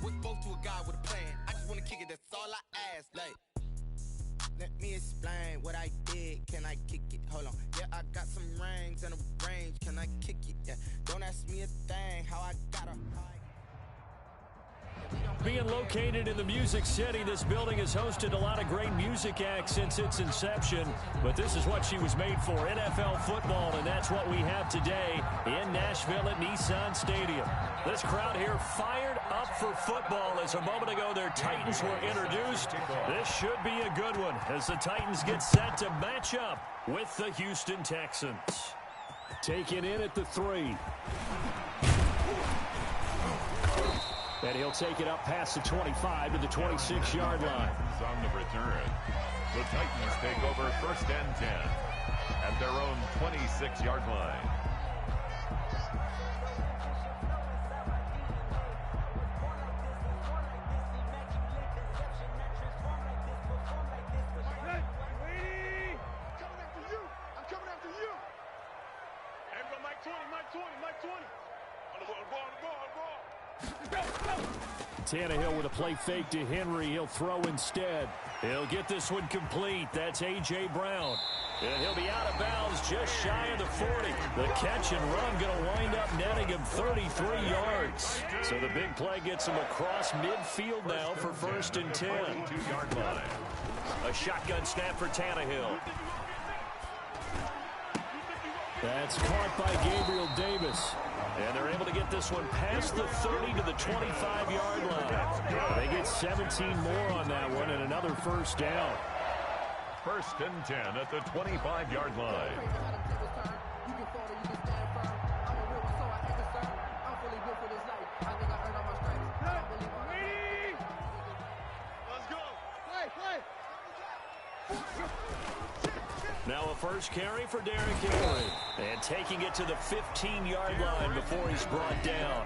With both to a guy with a plan. I just wanna kick it, that's all I ask. Like, let me explain what I did. Can I kick it? Hold on. Yeah, I got some rings and a range. Can I kick it? Yeah. Don't ask me a thing. How I got her. Being located in the Music City, this building has hosted a lot of great music acts since its inception. But this is what she was made for, NFL football, and that's what we have today in Nashville at Nissan Stadium. This crowd here fired up for football as a moment ago their Titans were introduced. This should be a good one as the Titans get set to match up with the Houston Texans. Taken in at the 3. And he'll take it up past the 25 to the 26-yard line. On the return, the Titans take over 1st and 10 at their own 26-yard line. Tannehill with a play fake to Henry. He'll throw instead. He'll get this one complete. That's A.J. Brown. And he'll be out of bounds just shy of the 40. The catch and run going to wind up netting him 33 yards. So the big play gets him across midfield now for 1st and 10. 22-yard line. A shotgun snap for Tannehill. That's caught by Gabriel Davis. And they're able to get this one past the 30 to the 25-yard line. They get 17 more on that one and another 1st down. 1st and 10 at the 25-yard line. Now a first carry for Derrick Henry. And taking it to the 15-yard line before he's brought down.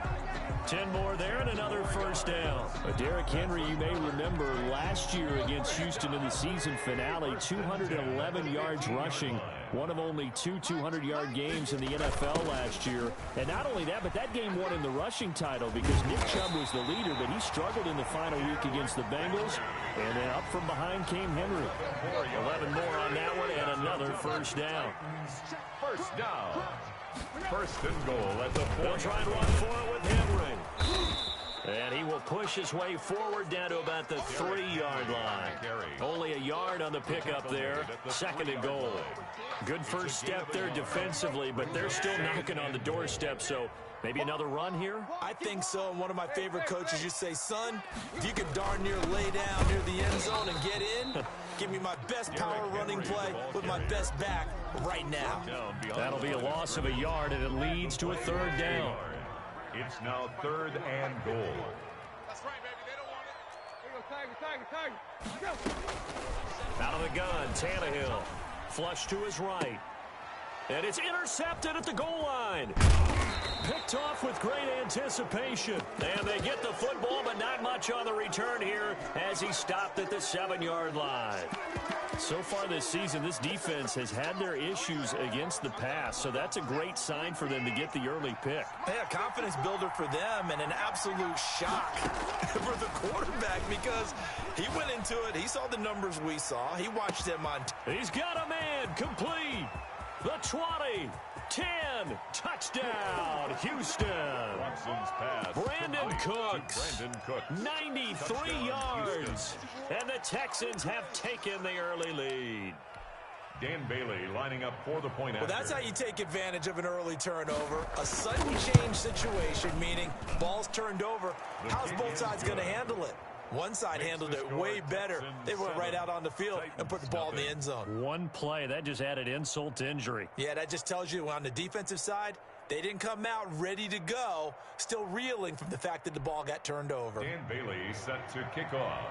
10 more there and another 1st down. Derrick Henry, you may remember last year against Houston in the season finale, 211 yards rushing. One of only 2 200-yard games in the NFL last year. And not only that, but that game won him the rushing title because Nick Chubb was the leader, but he struggled in the final week against the Bengals. And then up from behind came Henry. 11 more on that one and another 1st down. 1st down. 1st and goal at the 4. They'll try and run for it with Henry. And he will push his way forward down to about the 3-yard line. Only a yard on the pickup there. 2nd and goal. Good first step there defensively, but they're still knocking on the doorstep, so maybe another run here? I think so. And one of my favorite coaches used to say, son, if you could darn near lay down near the end zone and get in, give me my best power running play with my best back right now. That'll be a loss of a yard, and it leads to a 3rd down. It's now 3rd and goal. That's right, baby. They don't want it. Here you go, Tiger. Out of the gun, Tannehill. Flush to his right. And it's intercepted at the goal line. Picked off with great anticipation. And they get the football, but not much on the return here as he stopped at the 7-yard line. So far this season, this defense has had their issues against the pass, so that's a great sign for them to get the early pick. Yeah, confidence builder for them and an absolute shock for the quarterback because he went into it. He saw the numbers we saw. He watched them on. He's got a man complete. The 20, 10, touchdown, Houston. Watson's pass. Brandon Cooks, 93 yards. Houston. And the Texans have taken the early lead. Dan Bailey lining up for the point Well, after. that's how you take advantage of an early turnover. A sudden change situation, meaning ball's turned over. How's both sides going to handle it? One side handled it way better. They went right out on the field and put the ball in the end zone. One play, that just added insult to injury. Yeah, that just tells you on the defensive side, they didn't come out ready to go, still reeling from the fact that the ball got turned over. Dan Bailey set to kick off.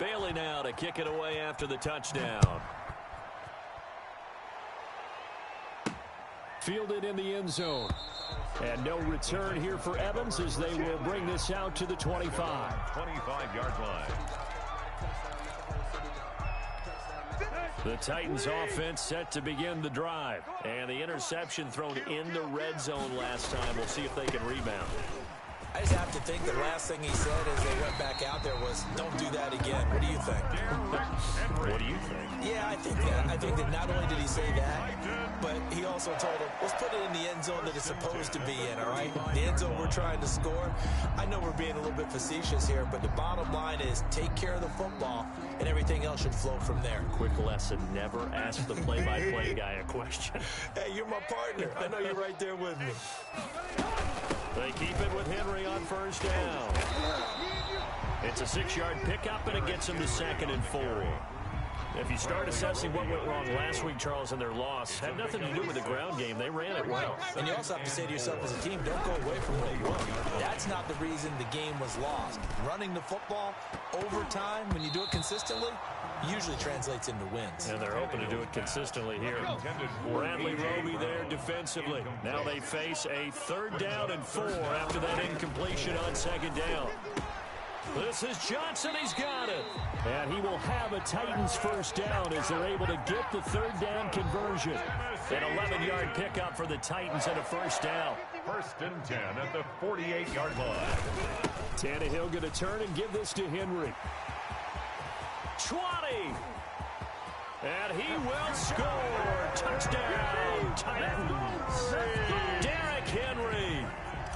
Bailey now to kick it away after the touchdown. Fielded in the end zone. And no return here for Evans as they will bring this out to the 25. 25-yard line. The Titans offense set to begin the drive. And the interception thrown in the red zone last time. We'll see if they can rebound. I just have to think the last thing he said as they went back out there was, don't do that again. What do you think? What do you think? Yeah, I think that. I think that not only did he say that, but he also told him, let's put it in the end zone that it's supposed to be in, all right? The end zone we're trying to score. I know we're being a little bit facetious here, but the bottom line is take care of the football, and everything else should flow from there. Quick lesson, never ask the play-by-play guy a question. Hey, you're my partner. I know you're right there with me. They keep it with Henry on first down. It's a 6-yard pickup, and it gets him to 2nd and 4. If you start assessing what went wrong last week, Charles, in their loss, had nothing to do with the ground game. They ran it well. And you also have to say to yourself as a team, don't go away from what you won. That's not the reason the game was lost. Running the football over time, when you do it consistently, usually translates into wins. And they're hoping to do it consistently here. Bradley Roby there defensively. Now they face a 3rd down and 4 after that incompletion on 2nd down. This is Johnson. He's got it. And he will have a Titans first down as they're able to get the 3rd down conversion. An 11-yard pickup for the Titans and a first down. 1st and 10 at the 48-yard line. Tannehill going to turn and give this to Henry. 20. And he will score. Touchdown, Titans. Derrick Henry.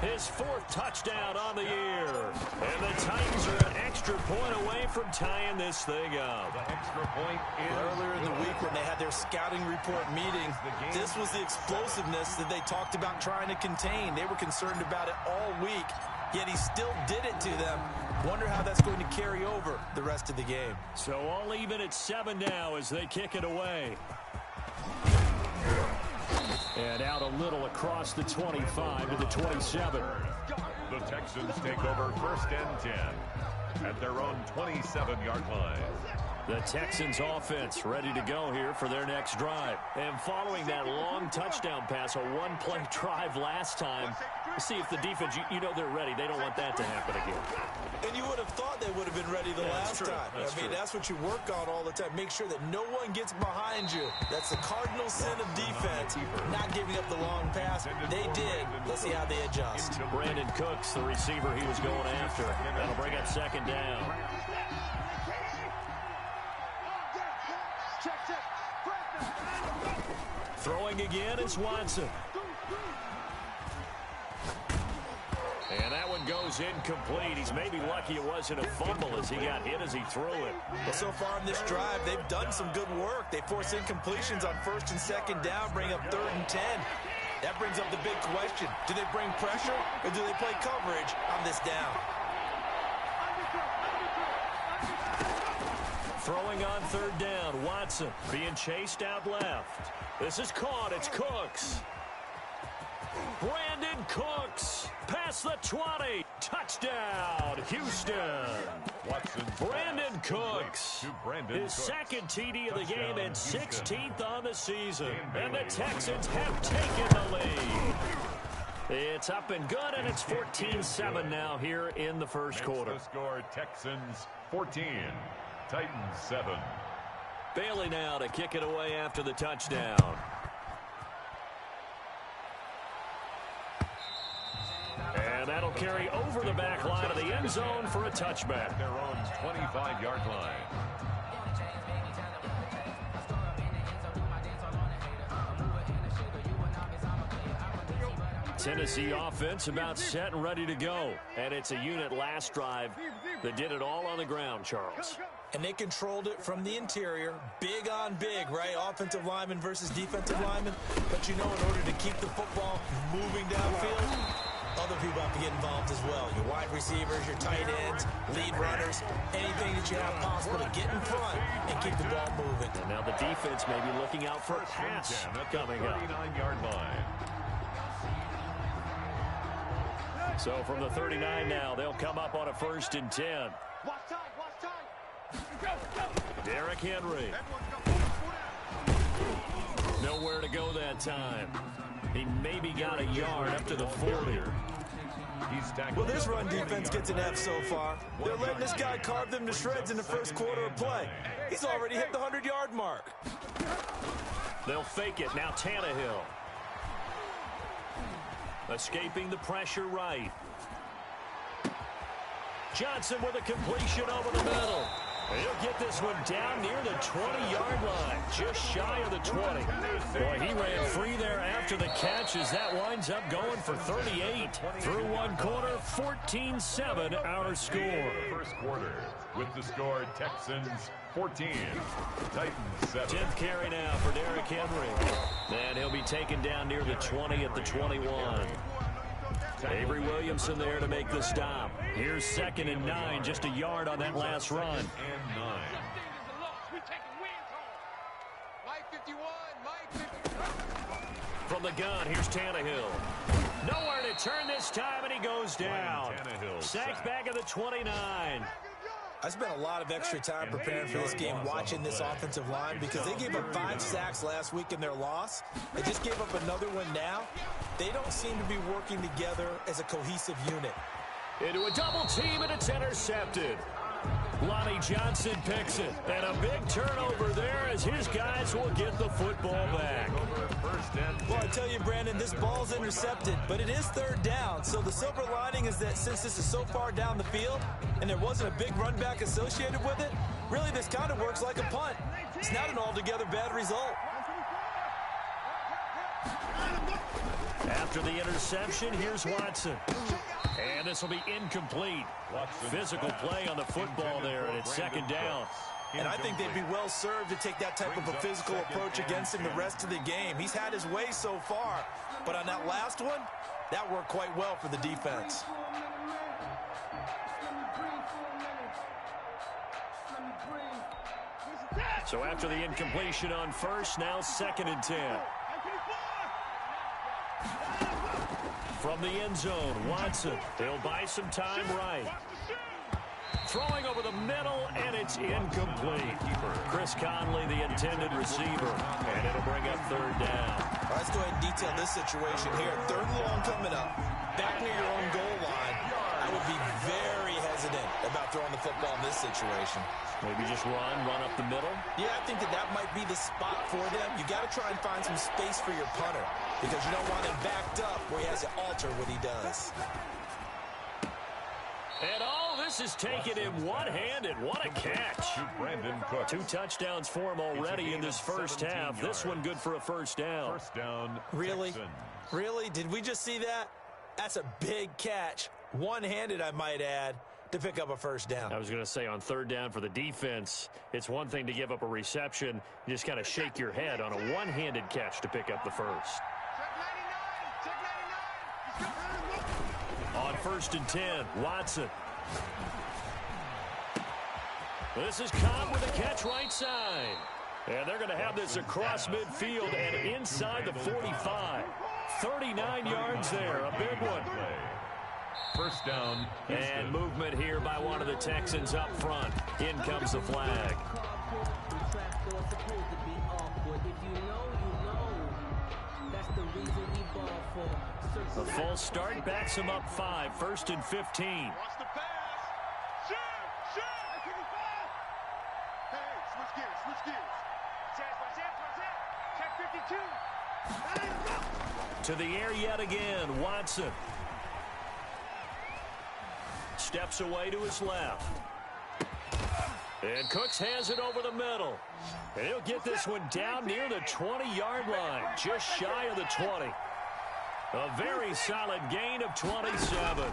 His 4th touchdown on the year. And the Titans are an extra point away from tying this thing up. The extra point is earlier in the week when they had their scouting report meeting, this was the explosiveness that they talked about trying to contain. They were concerned about it all week, yet he still did it to them. Wonder how that's going to carry over the rest of the game. So all even at 7 now as they kick it away. And out a little across the 25 to the 27. The Texans take over 1st and 10 at their own 27-yard line. The Texans offense ready to go here for their next drive. And following that long touchdown pass, a one-play drive last time, see if the defense, you know they're ready. They don't want that to happen again. And you would have thought they would have been ready the last time. I mean, that's what you work on all the time. Make sure that no one gets behind you. That's the cardinal sin of defense, not giving up the long pass. They did. Let's see how they adjust. Brandon Cooks, the receiver he was going after. That'll bring up 2nd down. Throwing again is Watson. And that one goes incomplete. He's maybe lucky it wasn't a fumble as he got hit as he threw it. Well, so far in this drive, they've done some good work. They force incompletions on 1st and 2nd down, bring up 3rd and 10. That brings up the big question. Do they bring pressure or do they play coverage on this down? Throwing on 3rd down, Watson being chased out left. This is caught. It's Cooks. Brandon Cooks past the 20. Touchdown, Houston. Brandon Cooks. His 2nd TD of the game and 16th on the season. And the Texans have taken the lead. It's up and good, and it's 14-7 now here in the first quarter. The score, Texans 14, Titans 7. Bailey now to kick it away after the touchdown. And that'll carry over the back line of the end zone for a touchback. Their own 25-yard line. Tennessee offense about set and ready to go. And it's a unit last drive that did it all on the ground, Charles. And they controlled it from the interior. Big on big, right? Offensive lineman versus defensive lineman. But you know, in order to keep the football moving downfield, other people have to get involved as well. Your wide receivers, your tight ends, lead runners, anything that you have possible to get in front and keep the ball moving. And now the defense may be looking out for a pass coming up. 39-yard line. So from the 39 now, they'll come up on a 1st and 10. Derrick Henry. Nowhere to go that time. He maybe got a yard up to the 40. Well, this run defense gets an F so far. They're letting this guy carve them to shreds in the first quarter of play. He's already hit the 100-yard mark. They'll fake it. Now Tannehill. Escaping the pressure right. Johnson with a completion over the middle. He'll get this one down near the 20-yard line, just shy of the 20. Boy, he ran free there after the catch as that winds up going for 38. Through one quarter, 14-7 our score. First quarter with the score Texans 14, Titans 7. 10th carry now for Derrick Henry. And he'll be taken down near the 20 at the 21. Avery Williamson there to make the stop. Here's 2nd and 9, just a yard on that last run. And 9. From the gun, here's Tannehill. Nowhere to turn this time, and he goes down. Sacked back at the 29. I spent a lot of extra time preparing for this game watching this offensive line because they gave up 5 sacks last week in their loss. They just gave up another one now. They don't seem to be working together as a cohesive unit. Into a double team, and it's intercepted. Lonnie Johnson picks it. And a big turnover there as his guys will get the football back. Well, I tell you, Brandon, this ball's intercepted, but it is 3rd down. So the silver lining is that since this is so far down the field and there wasn't a big run back associated with it, really this kind of works like a punt. It's not an altogether bad result. After the interception, here's Watson. And this will be incomplete. Physical play on the football there, and it's 2nd down. And I think they'd be well served to take that type of a physical approach against him the rest of the game. He's had his way so far, but on that last one, that worked quite well for the defense. So after the incompletion on first, now 2nd and 10. From the end zone, Watson. He'll buy some time right. Throwing over the middle, and it's incomplete. Chris Conley, the intended receiver, and it'll bring up 3rd down. All right, let's go ahead and detail this situation here. 3rd and long coming up. Back near your own goal line. I would be very hesitant about throwing the football in this situation. Maybe just run up the middle? Yeah, I think that might be the spot for them. You got to try and find some space for your punter because you don't want him backed up where he has to alter what he does. And all this is taken him one-handed. What a catch. 2 touchdowns for him already in this first half. This one good for a 1st down. 1st down, Really? Texans. Really? Did we just see that? That's a big catch. One-handed, I might add, to pick up a 1st down. I was going to say on 3rd down for the defense, it's one thing to give up a reception. You just kind of shake your head on a one-handed catch to pick up the 1st. On 1st and 10, Watson. This is Cobb with a catch right side. And they're going to have this across midfield and inside the 45. 39 yards there, a big one. 1st down, Houston. And movement here by one of the Texans up front. In comes the flag. A false start backs him up 5. 1st and 15. To the air yet again, Watson. Steps away to his left. And Cooks has it over the middle. And he'll get this one down near the 20-yard line, just shy of the 20. A very solid gain of 27.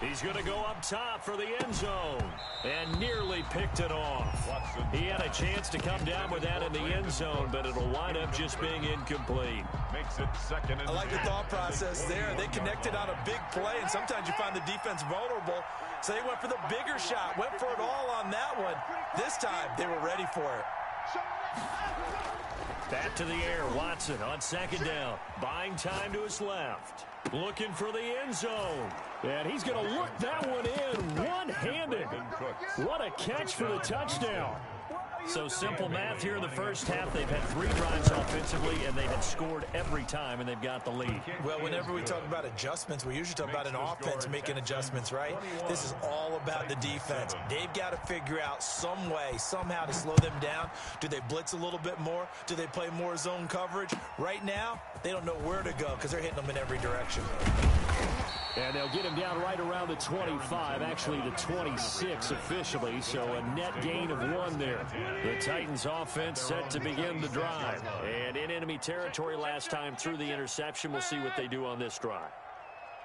He's going to go up top for the end zone. And nearly picked it off. He had a chance to come down with that in the end zone, but it'll wind up just being incomplete. Makes it 2nd and I like the thought process there. They connected on a big play, and sometimes you find the defense vulnerable. So they went for the bigger shot, went for it all on that one. This time, they were ready for it. Back to the air, Watson on 2nd down. Buying time to his left. Looking for the end zone. And he's going to look that one in one-handed. What a catch for the touchdown. So simple math here in the first half. They've had 3 drives offensively, and they have scored every time, and they've got the lead. Well, whenever we talk about adjustments, we usually talk about an offense making adjustments, right? This is all about the defense. They've got to figure out some way, somehow to slow them down. Do they blitz a little bit more? Do they play more zone coverage? Right now, they don't know where to go because they're hitting them in every direction. And they'll get him down right around the 25, actually the 26 officially, so a net gain of 1 there. The Titans offense set to begin the drive. And in enemy territory last time through the interception. We'll see what they do on this drive.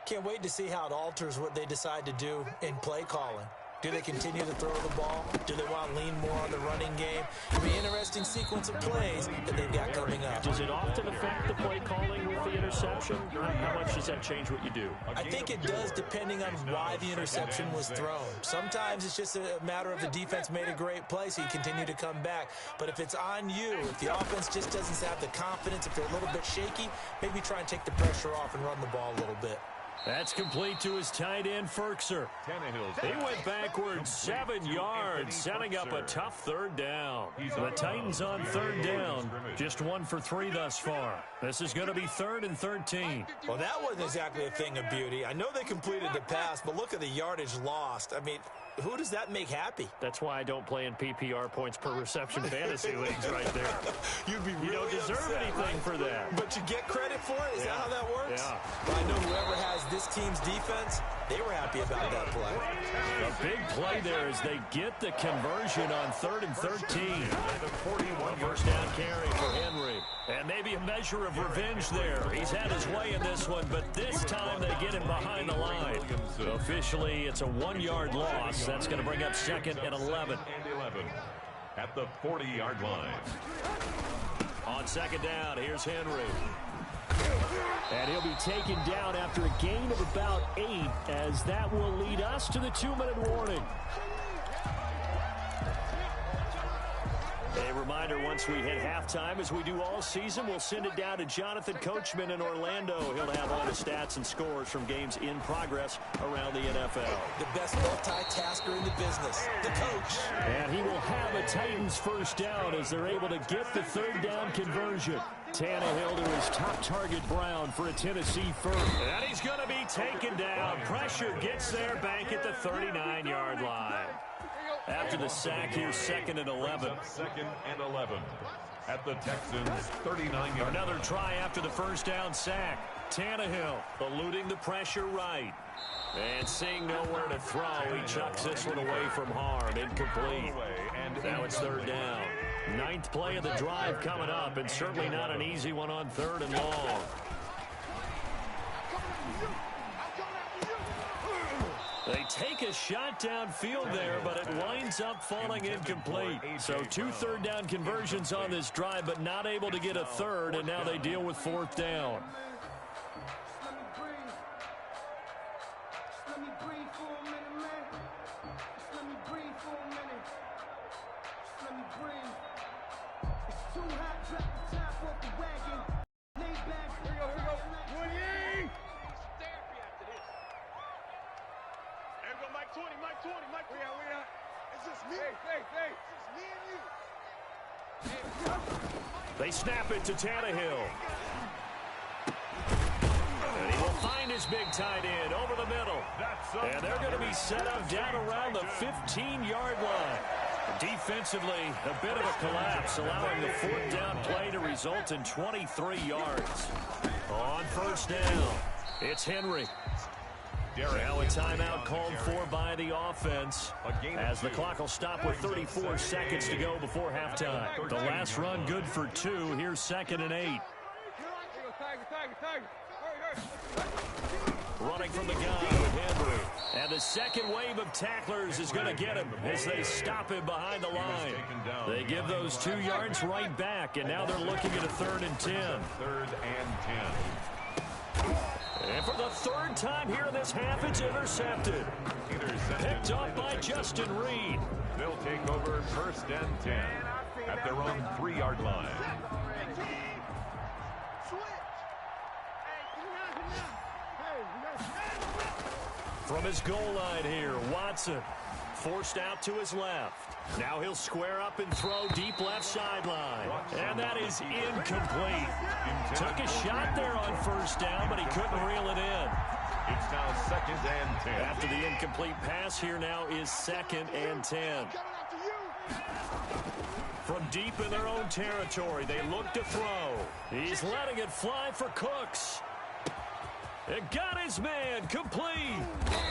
Can't wait to see how it alters what they decide to do in play calling. Do they continue to throw the ball? Do they want to lean more on the running game? It'll be an interesting sequence of plays that they've got coming up. Does it often affect the play calling with the interception? How much does that change what you do? I think it does, depending on why the interception was thrown. Sometimes it's just a matter of the defense made a great play, so you continue to come back. But if it's on you, if the offense just doesn't have the confidence, if they're a little bit shaky, maybe try and take the pressure off and run the ball a little bit. That's complete to his tight end, Ferkser. He went backwards 7 yards, setting up a tough 3rd down. The Titans on 3rd down, just 1 for 3 thus far. This is going to be 3rd and 13. Well, that wasn't exactly a thing of beauty. I know they completed the pass, but look at the yardage lost. I mean, who does that make happy? That's why I don't play in PPR points per reception fantasy leagues right there. You'd be really You don't deserve upset, anything right? for that. But you get credit for it? Is that how that works? Yeah. Well, I know whoever has this team's defense, they were happy about that play. A big play there as they get the conversion on 3rd and 13. A first down carry for Henry. And maybe a measure of revenge there. He's had his way in this one, but this time they get him behind the line. So officially, it's a 1-yard loss. That's going to bring up 2nd and 11. At the 40-yard line. On 2nd down, here's Henry. And he'll be taken down after a gain of about 8, as that will lead us to the 2-minute warning. A reminder, once we hit halftime, as we do all season, we'll send it down to Jonathan Coachman in Orlando. He'll have all the stats and scores from games in progress around the NFL. The best multitasker in the business, the coach. And he will have a Titans first down as they're able to get the 3rd down conversion. Tannehill to his top target, Brown, for a Tennessee first. And he's going to be taken down. Pressure gets there back at the 39-yard line. After the sack, here's 2nd and 11. 2nd and 11 at the Texans' 39-yard. Another try after the first down sack. Tannehill eluding the pressure right. And seeing nowhere to throw, he chucks this one away from harm. Incomplete. Now it's 3rd down. 9th play of the drive coming up, and certainly not an easy one on 3rd and long. They take a shot downfield there, but it winds up falling incomplete. So 2 3rd down conversions on this drive, but not able to get a 3rd, and now they deal with 4th down. They snap it to Tannehill. And he will find his big tight end over the middle. And they're going to be set up down around the 15-yard line. Defensively, a bit of a collapse, allowing the 4th down play to result in 23 yards. On 1st down, it's Henry. Now a timeout called for by the offense, as the clock will stop with 34 seconds to go before halftime. The last run good for 2. Here's 2nd and 8. Running from the gun with Henry. And the second wave of tacklers is going to get him as they stop him behind the line. They give those 2 yards right back, and now they're looking at a 3rd and 10. 3rd and 10. And for the 3rd time here in this half, it's intercepted. Picked up by Justin Reed. They'll take over 1st and 10 at their own 3-yard line. From his goal line here, Watson forced out to his left. Now he'll square up and throw deep left sideline. And that is incomplete. Took a shot there on first down, but he couldn't reel it in. It's now 2nd and 10. After the incomplete pass, here now is 2nd and 10. From deep in their own territory, they look to throw. He's letting it fly for Cooks. It got his man complete.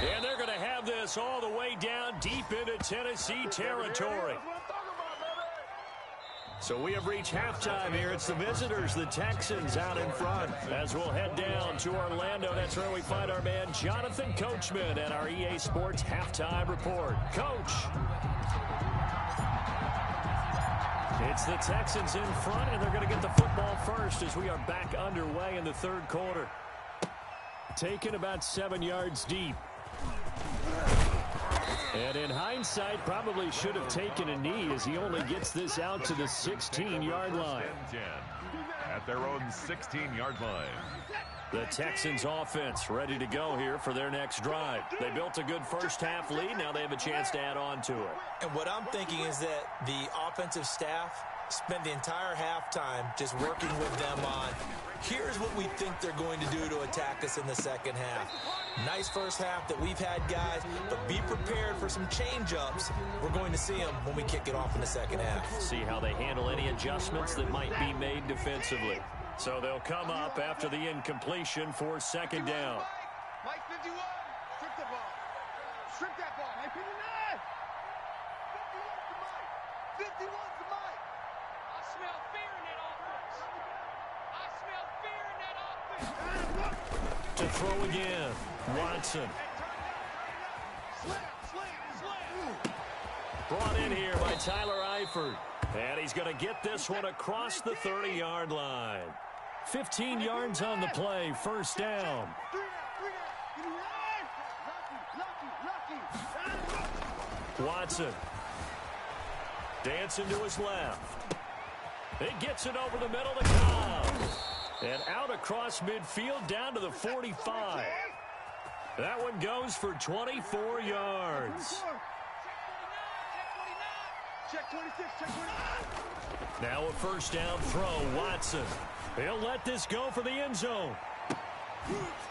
And they're going to have this all the way down deep into Tennessee territory. So we have reached halftime here. It's the visitors, the Texans, out in front. As we'll head down to Orlando, that's where we find our man Jonathan Coachman at our EA Sports Halftime Report. Coach. It's the Texans in front, and they're going to get the football first as we are back underway in the third quarter. Taken about 7 yards deep. And in hindsight, probably should have taken a knee as he only gets this out to the 16-yard line. At their own 16-yard line. The Texans offense ready to go here for their next drive. They built a good first half lead. Now they have a chance to add on to it. And what I'm thinking is that the offensive staff spent the entire halftime just working with them on, here's what we think they're going to do to attack us in the second half. Nice first half that we've had, guys, but be prepared for some change-ups. We're going to see them when we kick it off in the second half. See how they handle any adjustments that might be made defensively. So they'll come up after the incompletion for 2nd down. Mike 51, strip the ball. Strip that ball. Mike 59. 51 to Mike. 51 to Mike. I smell fear in that offense. I smell fear in that offense. To throw again, Watson. Brought in here by Tyler Eifert. And he's going to get this one across the 30-yard line. 15 yards on the play, first down. Watson. Dancing to his left. It gets it over the middle to Cobb. And out across midfield down to the 45. That one goes for 24 yards. Check 26, check 29. Now a first down throw, Watson. He'll let this go for the end zone.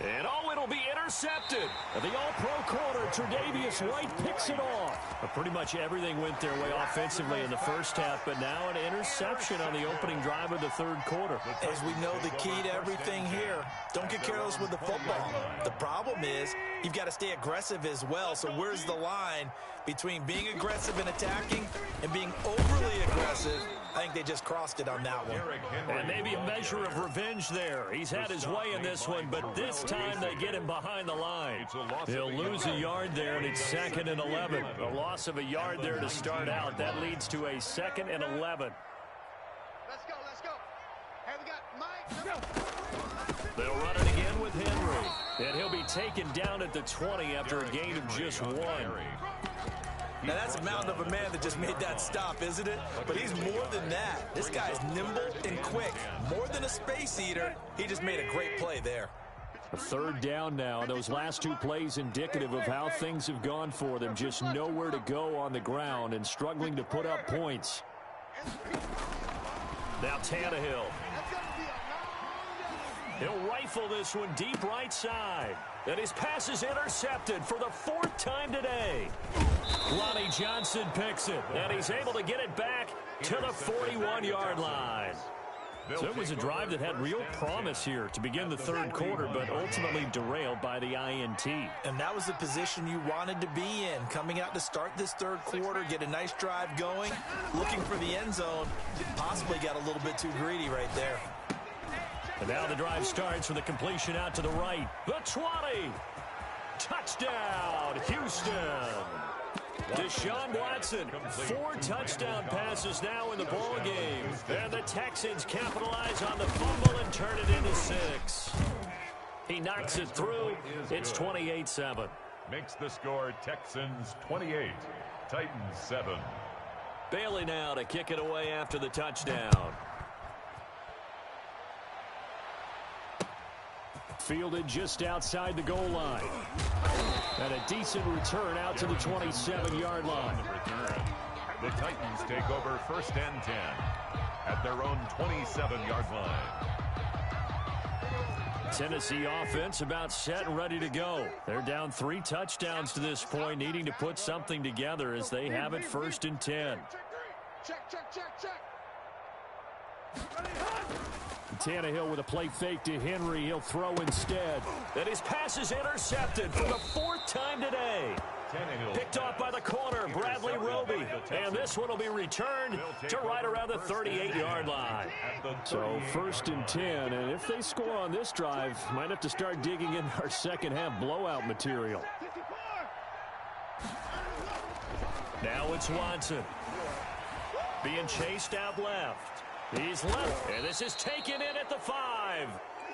And it'll be intercepted. The all-pro corner, Tre'Davious White, picks it off. Pretty much everything went their way offensively in the first half, but now an interception on the opening drive of the third quarter. As we know, the key to everything here, don't get careless with the football. The problem is you've got to stay aggressive as well. So where's the line between being aggressive and attacking and being overly aggressive? I think they just crossed it on that one. And maybe a measure of revenge there. He's had his way in this one, but this time they get him behind the line. He'll lose a yard there, and it's 2nd and 11. A loss of a yard there to start out. That leads to a 2nd and 11. Let's go, let's go. Hey, we got Mike. They'll run it again with Henry. And he'll be taken down at the 20 after a gain of just 1. Now, that's a mountain of a man that just made that stop, isn't it? But he's more than that. This guy's nimble and quick. More than a space eater, he just made a great play there. A 3rd down now. Those last 2 plays indicative of how things have gone for them. Just nowhere to go on the ground and struggling to put up points. Now Tannehill. He'll rifle this one deep right side. And his pass is intercepted for the 4th time today. Lonnie Johnson picks it, and he's able to get it back to the 41-yard line. So it was a drive that had real promise here to begin the third quarter, but ultimately derailed by the INT. And that was the position you wanted to be in, coming out to start this third quarter, get a nice drive going, looking for the end zone. Possibly got a little bit too greedy right there. And now the drive starts with a completion out to the right. The 20. Touchdown, Houston. Deshaun Watson, 4 touchdown passes now in the ball game. And the Texans capitalize on the fumble and turn it into 6. He knocks it through. It's 28-7. Makes the score Texans 28, Titans 7. Bailey now to kick it away after the touchdown. Fielded just outside the goal line. And a decent return out to the 27-yard line. The Titans take over 1st and 10 at their own 27-yard line. Tennessee offense about set and ready to go. They're down 3 touchdowns to this point, needing to put something together as they have it 1st and 10. Check. Tannehill with a play fake to Henry. He'll throw instead. And his pass is intercepted for the 4th time today. Picked off by the corner, Bradley Roby. And this one will be returned to right around the 38-yard line. So 1st and 10. And if they score on this drive, might have to start digging in our second half blowout material. Now it's Watson. Being chased out left. He's left, and this is taken in at the 5.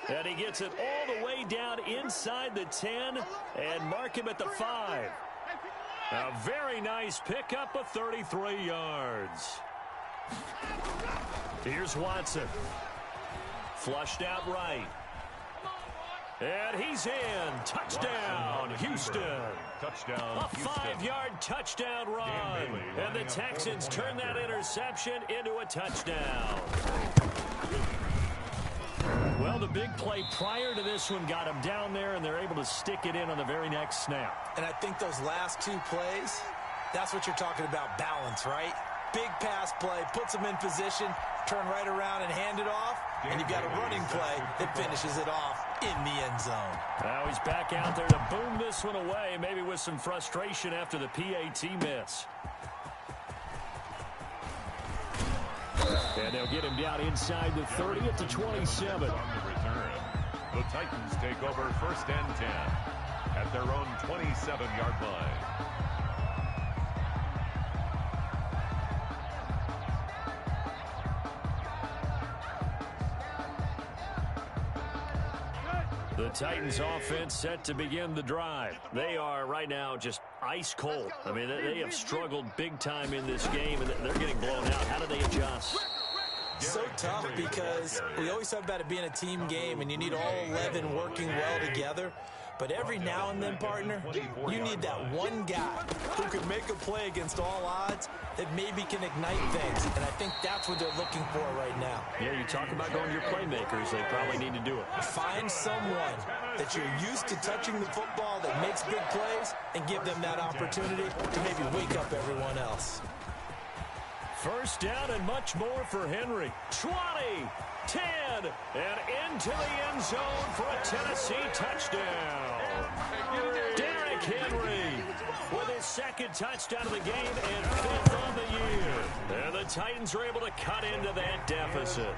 And he gets it all the way down inside the 10 and mark him at the 5. A very nice pickup of 33 yards. Here's Watson. Flushed out right. And he's in. Touchdown, Houston. Touchdown, A 5-yard touchdown run. And the Texans turn that interception into a touchdown. Well, the big play prior to this one got him down there, and they're able to stick it in on the very next snap. And I think those last 2 plays, that's what you're talking about, balance, right? Big pass play, puts him in position, turn right around and hand it off, and you've got a running play that finishes it off in the end zone. Now he's back out there to boom this one away, maybe with some frustration after the PAT miss. And they'll get him down inside the 30 at the 27. The Titans take over 1st and 10 at their own 27-yard line. The Titans offense set to begin the drive. They are right now just ice cold. I mean, they have struggled big time in this game, and they're getting blown out. How do they adjust? So tough because we always talk about it being a team game, and you need all 11 working well together. But every now and then, partner, you need that one guy who can make a play against all odds that maybe can ignite things. And I think that's what they're looking for right now. Yeah, you talk about going to your playmakers. They probably need to do it. Find someone that you're used to touching the football that makes big plays and give them that opportunity to maybe wake up everyone else. 1st down and much more for Henry. 20, 10, and into the end zone for a Tennessee touchdown. Derrick Henry with his 2nd touchdown of the game and 5th on the year. And the Titans are able to cut into that deficit.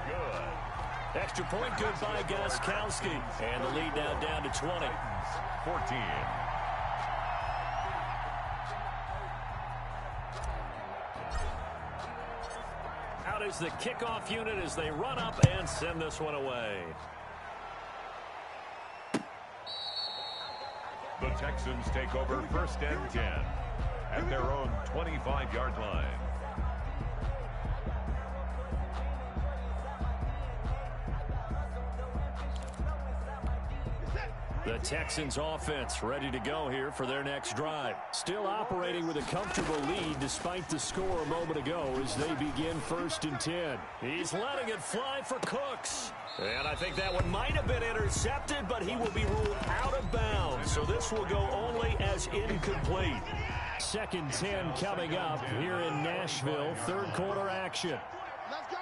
Extra point good by Gostkowski. And the lead now down to 20. 14. Out is the kickoff unit as they run up and send this one away. The Texans take over 1st and 10 at their own 25-yard line. The Texans offense ready to go here for their next drive. Still operating with a comfortable lead despite the score a moment ago as they begin 1st and 10. He's letting it fly for Cooks. And I think that one might have been intercepted, but he will be ruled out of bounds. So this will go only as incomplete. 2nd and 10 coming up here in Nashville. 3rd quarter action. Let's go.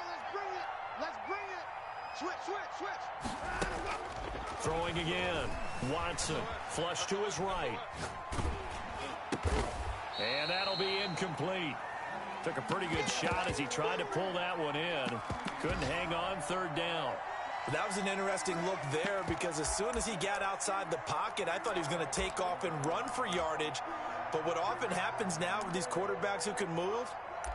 Let's bring it. Switch. Throwing again. Watson, flush to his right. And that'll be incomplete. Took a pretty good shot as he tried to pull that one in. Couldn't hang on 3rd down. That was an interesting look there because as soon as he got outside the pocket, I thought he was going to take off and run for yardage. But what often happens now with these quarterbacks who can move,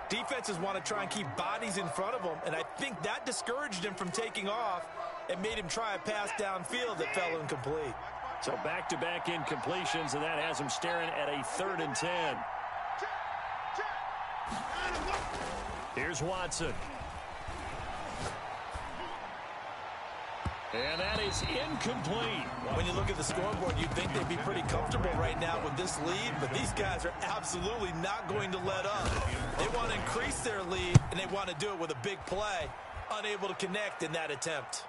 defenses want to try and keep bodies in front of them, and I think that discouraged him from taking off and made him try a pass downfield that fell incomplete. So back-to-back incompletions, and that has him staring at a 3rd and 10. Here's Watson. And that is incomplete. When you look at the scoreboard, you'd think they'd be pretty comfortable right now with this lead, but these guys are absolutely not going to let up. They want to increase their lead, and they want to do it with a big play. Unable to connect in that attempt.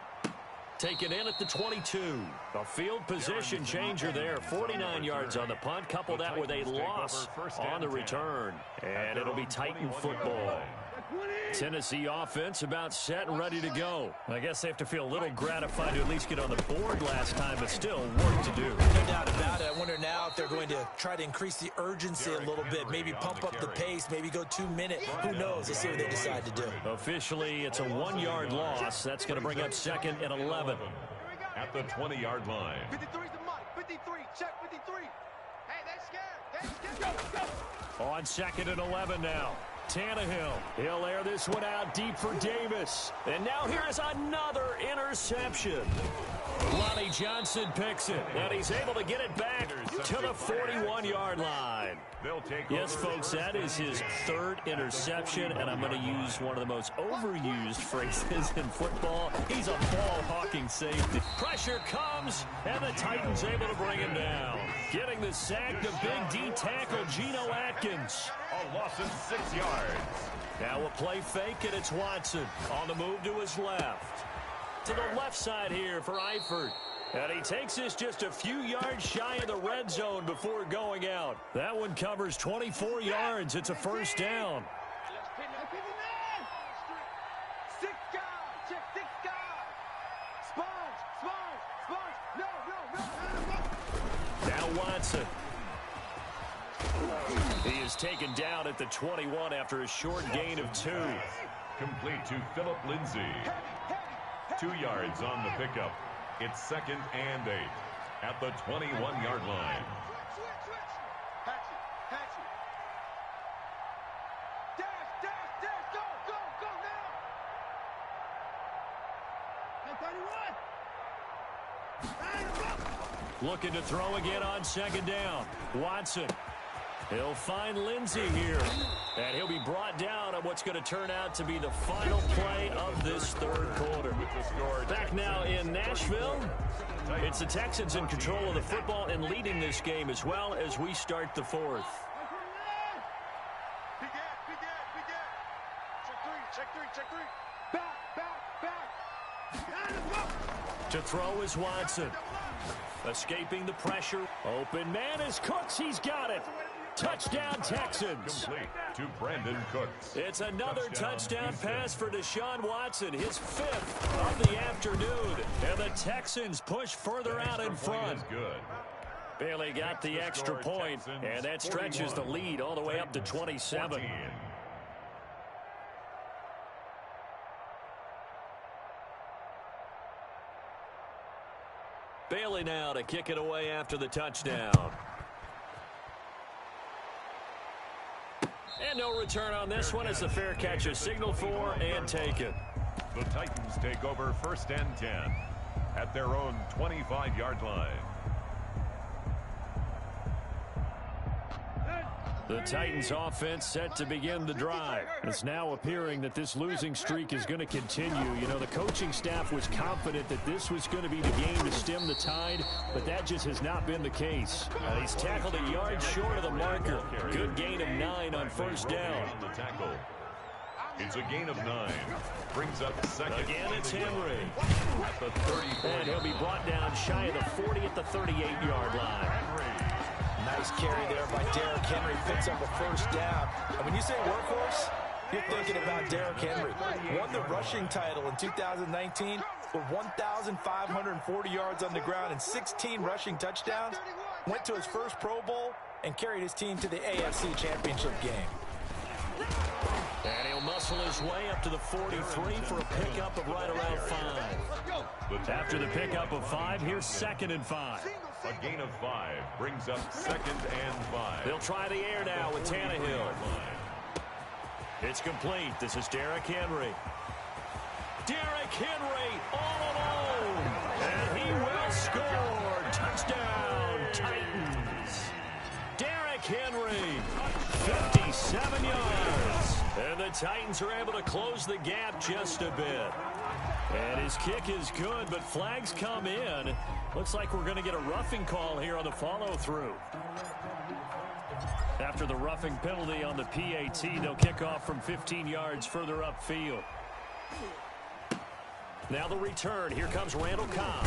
Taken in at the 22. A field position changer there. 49 yards on the punt. Couple that with a loss on the return. And it'll be Titan football. Tennessee offense about set and ready to go. I guess they have to feel a little gratified to at least get on the board last time, but still work to do. No doubt about it. I wonder now if they're going to try to increase the urgency a little bit, maybe pump up the pace, maybe go 2 minutes. Who knows? Let's see what they decide to do. Officially, it's a 1-yard loss. That's going to bring up 2nd and 11. At the 20-yard line. 53's the mark. 53. Check 53. Hey, they're scared. Go. On 2nd and 11 now. Tannehill. He'll air this one out deep for Davis. And now here's another interception. Lonnie Johnson picks it, and he's able to get it back to the 41-yard line. Yes, folks, that is his 3rd interception, and I'm going to use one of the most overused phrases in football. He's a ball-hawking safety. Pressure comes, and the Titans able to bring him down. Getting the sack, the big D tackle, Geno Atkins. A loss of 6 yards. Now a play fake, and it's Watson on the move to his left. To the left side here for Eifert. And he takes this just a few yards shy of the red zone before going out. That one covers 24 yards. It's a first down. Six guys. Check 6 guys. Sponge. No. Now Watson. He is taken down at the 21 after a short gain of 2. Complete to Phillip Lindsay. 2 yards on the pickup. It's 2nd and 8 at the 21-yard line. Switch. Hatch it. Dash. Go now. Hey, 31. Looking to throw again on 2nd down. Watson. He'll find Lindsay here. And he'll be brought down on what's going to turn out to be the final play of this 3rd quarter. Back now in Nashville. It's the Texans in control of the football and leading this game as well as we start the 4th. Check 3. Back. To throw is Watson. Escaping the pressure. Open man is Cooks. He's got it. Touchdown, Texans. Complete to Brandon Cooks. It's another touchdown pass for Deshaun Watson, his 5th of the afternoon. And the Texans push further out in front. Good. Bailey got the extra point, and that stretches the lead all the way up to 27. Bailey now to kick it away after the touchdown. And no return on this one as the fair catch is signaled for and taken. The Titans take over 1st and 10 at their own 25-yard line. The Titans offense set to begin the drive. It's now appearing that this losing streak is going to continue. You know, the coaching staff was confident that this was going to be the game to stem the tide, but that just has not been the case. He's tackled a yard short of the marker. Good gain of 9 on 1st down. It's a gain of 9. Brings up 2nd. Again, it's Henry. At the 34. And he'll be brought down shy of the 40 at the 38-yard line. Nice carry there by Derrick Henry. Picks up a first down. And when you say workhorse, you're thinking about Derrick Henry. Won the rushing title in 2019 with 1,540 yards on the ground and 16 rushing touchdowns. Went to his first Pro Bowl and carried his team to the AFC Championship game. And he'll muscle his way up to the 43 for a pickup of right around 5. After the pickup of 5, here's 2nd and 5. A gain of 5 brings up 2nd and 5. They'll try the air now with Tannehill. It's complete. This is Derrick Henry. Derrick Henry all alone. And he will score. Touchdown, Titans. Derrick Henry, 57 yards. And the Titans are able to close the gap just a bit. And his kick is good, but flags come in. Looks like we're going to get a roughing call here on the follow-through. After the roughing penalty on the PAT, they'll kick off from 15 yards further upfield. Now the return. Here comes Randall Cobb.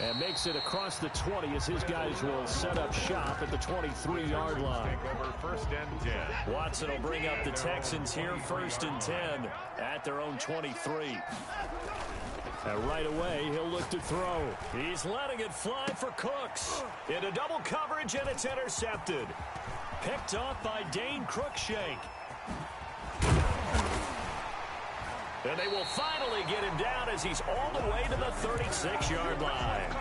And makes it across the 20 as his guys will set up shop at the 23-yard line. Over 1st and 10. Watson will bring up the Texans here 1st and 10 at their own 23. And right away, he'll look to throw. He's letting it fly for Cooks. Into double coverage, and it's intercepted. Picked off by Dane Cruikshank. And they will finally get him down as he's all the way to the 36-yard line.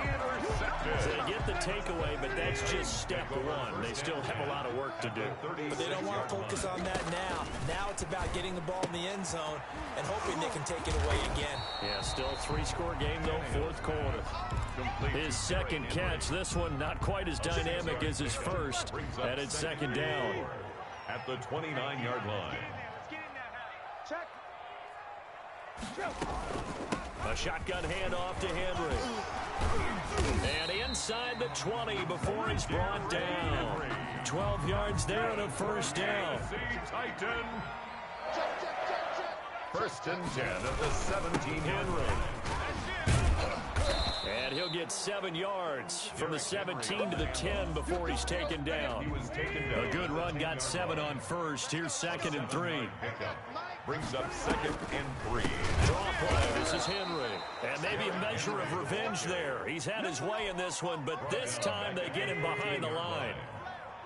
So they get the takeaway, but that's just step one. They still have a lot of work to do. But they don't want to focus on that now. Now it's about getting the ball in the end zone and hoping they can take it away again. Yeah, still a 3-score game, though, 4th quarter. His second catch, this one not quite as dynamic as his first, and it's 2nd down. At the 29-yard line. A shotgun handoff to Henry. And inside the 20 before he's brought down. 12 yards there and a 1st down. Titan. 1st and 10 at the 17. Henry. And he'll get 7 yards from the 17 to the 10 before he's taken down. A good run, got 7 on first. Here's 2nd and 3. Brings up 2nd and 3. Draw play. This is Henry. And maybe a measure of revenge there. He's had his way in this one, but this time they get him behind the line.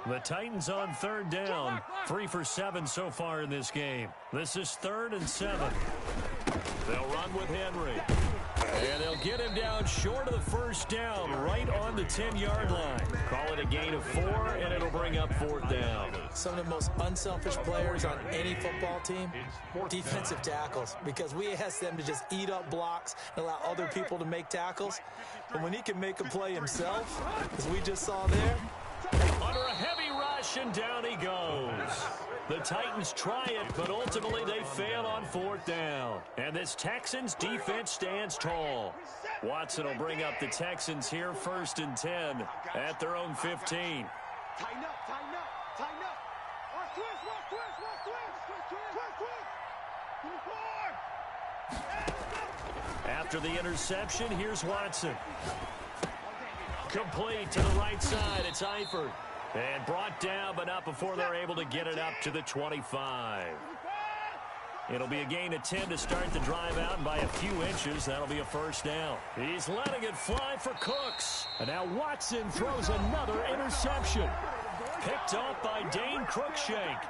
The Titans on 3rd down. 3 for 7 so far in this game. This is 3rd and 7. They'll run with Henry. And they'll get him down short of the 1st down, right on the 10-yard line. Call it a gain of 4, and it'll bring up 4th down. Some of the most unselfish players on any football team, defensive tackles, because we ask them to just eat up blocks and allow other people to make tackles. But when he can make a play himself, as we just saw there. Under a heavy rush, and down he goes. The Titans try it, but ultimately they fail on 4th down. And this Texans defense stands tall. Watson will bring up the Texans here 1st and 10 at their own 15. Tighten up, tighten up, tighten up. Watch twist. After the interception, here's Watson. Complete to the right side. It's Eifert. And brought down, but not before they're able to get it up to the 25. It'll be a gain of 10 to start the drive out, and by a few inches, that'll be a 1st down. He's letting it fly for Cooks. And now Watson throws another interception. Picked off by Dane Cruikshank.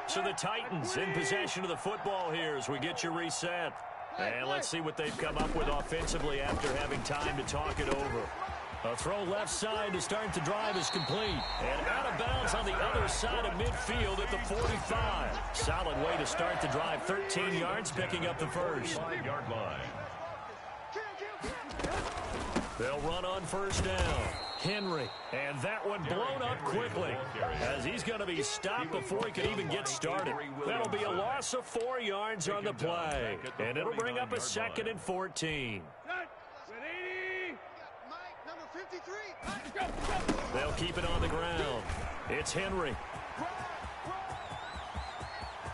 So the Titans in possession of the football here as we get you reset. And let's see what they've come up with offensively after having time to talk it over. A throw left side to start the drive is complete. And out of bounds on the other side of midfield at the 45. Solid way to start the drive. 13 yards, picking up the 1st. 5-yard line. They'll run on 1st down. Henry, and that one blown up quickly as he's going to be stopped before he can even get started. That'll be a loss of 4 yards on the play, and it'll bring up a 2nd and 14. They'll keep it on the ground. It's Henry.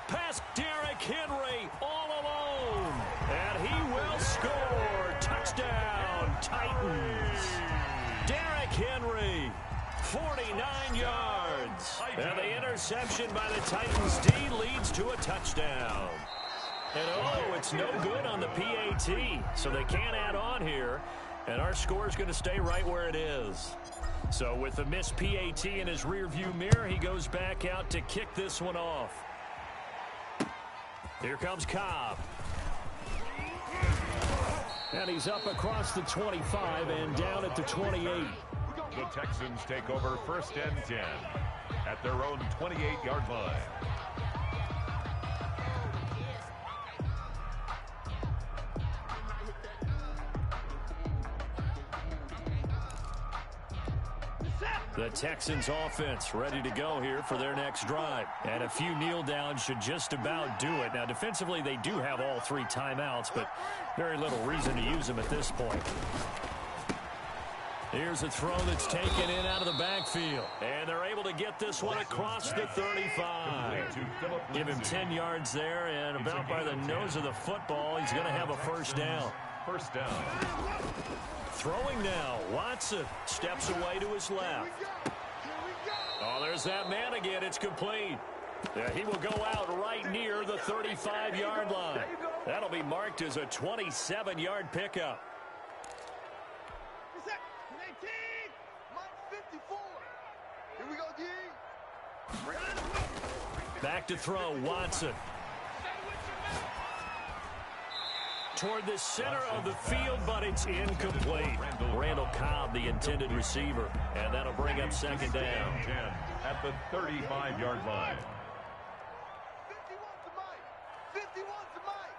Pass Derrick Henry all alone, and he will score. Touchdown, Titans. Derrick Henry, 49 yards. And the interception by the Titans D leads to a touchdown. And oh, it's no good on the PAT, so they can't add on here. And our score is going to stay right where it is. So with the missed PAT in his rearview mirror, he goes back out to kick this one off. Here comes Cobb. And he's up across the 25 and down at the 28. The Texans take over 1st and 10 at their own 28-yard line. Set. The Texans offense ready to go here for their next drive. And a few kneel downs should just about do it. Now, defensively, they do have all 3 timeouts, but very little reason to use them at this point. Here's a throw that's taken in out of the backfield. And they're able to get this one across the 35. Give him 10 yards there, and about by the nose of the football, he's going to have a first down. First down. Throwing now. Watson steps away to his left. Oh, there's that man again. It's complete. Yeah, he will go out right near the 35-yard line. That'll be marked as a 27-yard pickup. Here we go, D. Back to throw. Watson. Toward the center of the field, but it's incomplete. Randall Cobb, the intended receiver, and that'll bring up second down. 10 at the 35-yard line. 51 to Mike. 51 to Mike.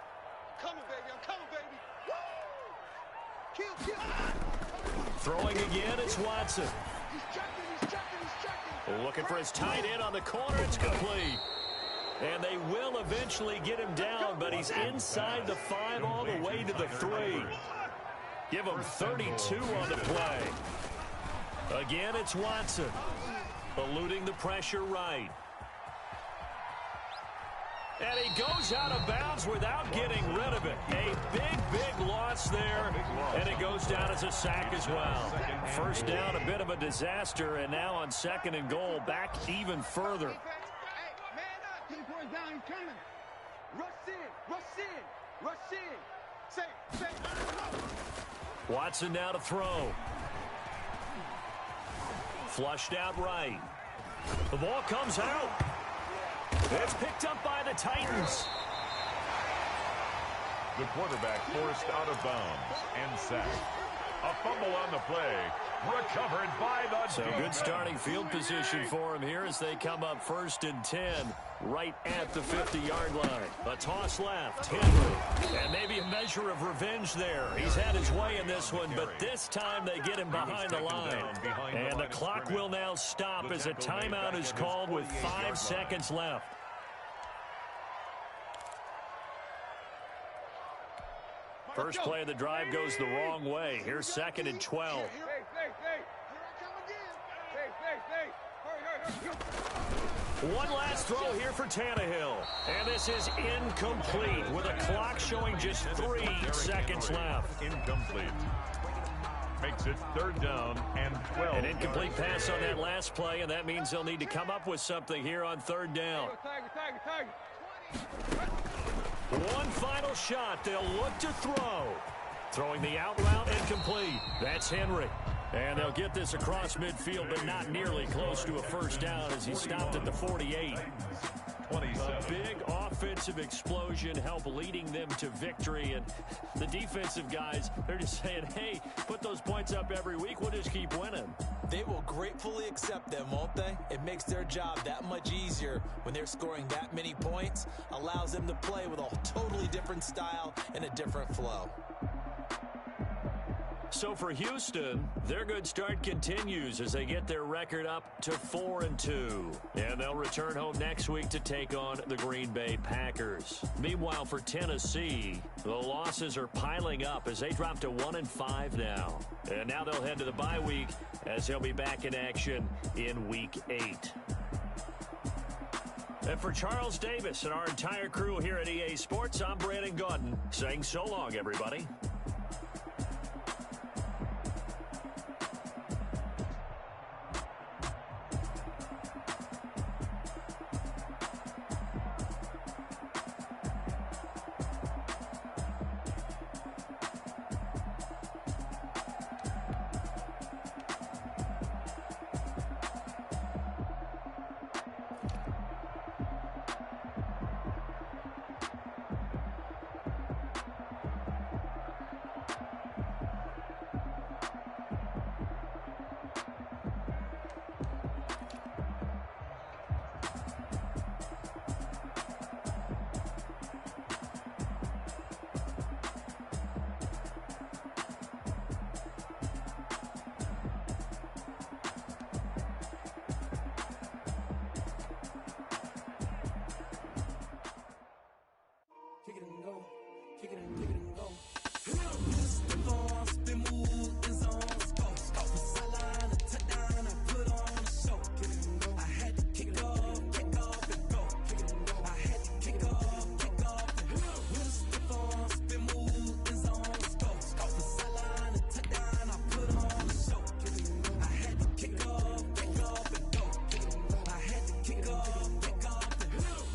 Coming, baby. I'm coming, baby. Woo! Kill. Throwing again, it's Watson. He's checking. Looking for his tight end on the corner. It's complete. And they will eventually get him down, but he's inside the 5 all the way to the 3. Give him 32 on the play. Again, it's Watson. Eluding the pressure right. And he goes out of bounds without getting rid of it. A big loss there, and it goes down as a sack as well. First down, a bit of a disaster, and now on 2nd and goal, back even further. Down, he's coming. Rush in. Say. Watson now to throw. Flushed out right. The ball comes out. It's picked up by the Titans. The quarterback forced out of bounds and sacked. A fumble on the play. Recovered by the So good starting field position for him here as they come up 1st and 10 right at the 50-yard line. A toss left. Henry. And maybe a measure of revenge there. He's had his way in this one, but this time they get him behind the line. And the clock will now stop as a timeout is called with 5 seconds left. First play of the drive goes the wrong way. Here's 2nd and 12. One last throw here for Tannehill. And this is incomplete with a clock showing just 3 seconds left. Incomplete. Makes it 3rd down and 12. An incomplete pass on that last play, and that means they'll need to come up with something here on 3rd down. One final shot. They'll look to throw. Throwing the out route incomplete. That's Henry. And they'll get this across midfield, but not nearly close to a first down as he stopped at the 48. A big offensive explosion help leading them to victory. And the defensive guys, they're just saying, hey, put those points up every week. We'll just keep winning. They will gratefully accept them, won't they? It makes their job that much easier when they're scoring that many points. Allows them to play with a totally different style and a different flow. So for Houston, their good start continues as they get their record up to 4-2. And they'll return home next week to take on the Green Bay Packers. Meanwhile, for Tennessee, the losses are piling up as they drop to 1-5 now. And now they'll head to the bye week as they'll be back in action in Week 8. And for Charles Davis and our entire crew here at EA Sports, I'm Brandon Gaudin saying so long, everybody. kick it and go. Step on, spin move, in zone, go. From sideline to touchdown, I put on a show. I had to kick off and go. I had to kick off and go. Step on, spin move, in zone, go. From sideline to touchdown, I put on a show. I had to kick off and go. I had to kick off and go.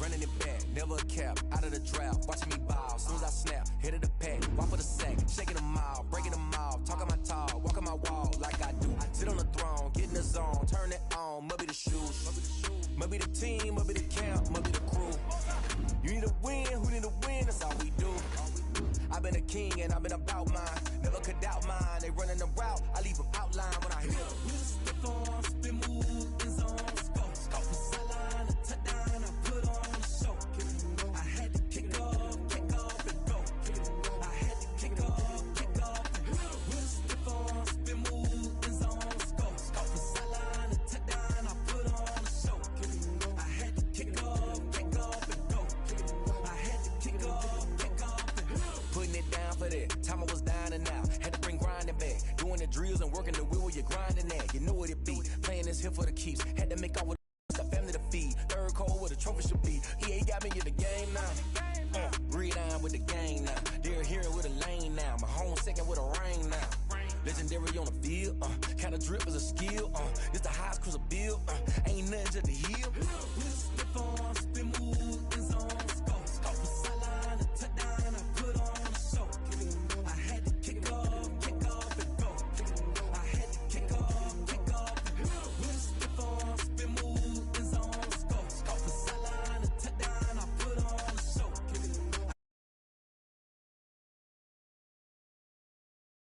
Running it back, never a cap, out of the draft, watching me ball. Soon as I snap, hit of the pack, walk for the sack, shaking them all, breaking them off, talking my talk, walking my wall like I do. Sit on the throne, get in the zone, turn it on, must be the shoes, must be the team, must be the camp, must be the crew. You need to win, who need to win, that's all we do. I've been a king and I've been about mine, never could doubt mine. They running the route, I leave them outline when I hit them. Step on, spin move, in zone, go. From sideline to touchdown, I put on a show. I had to kick off and go. I had to kick off and go. Step on, spin move, in zone, go. From sideline to touchdown, I put on a show. I had to kick off and go. I had to kick off and go. Putting it down for that, time I was down and out. Had to bring grinding back, doing the drills and working the wheel where you're grinding at. You know what it be, playing this here for the keeps. Had to make all with got family to feed. Third cold where the trophy should be. He ain't got me in the game now. Read on with the game now. They're here with a lane now. My home second with a ring now. Legendary on the field. Kind of drip is a skill. It's the highest cruiser bill. Ain't nothing to the heel. Step on,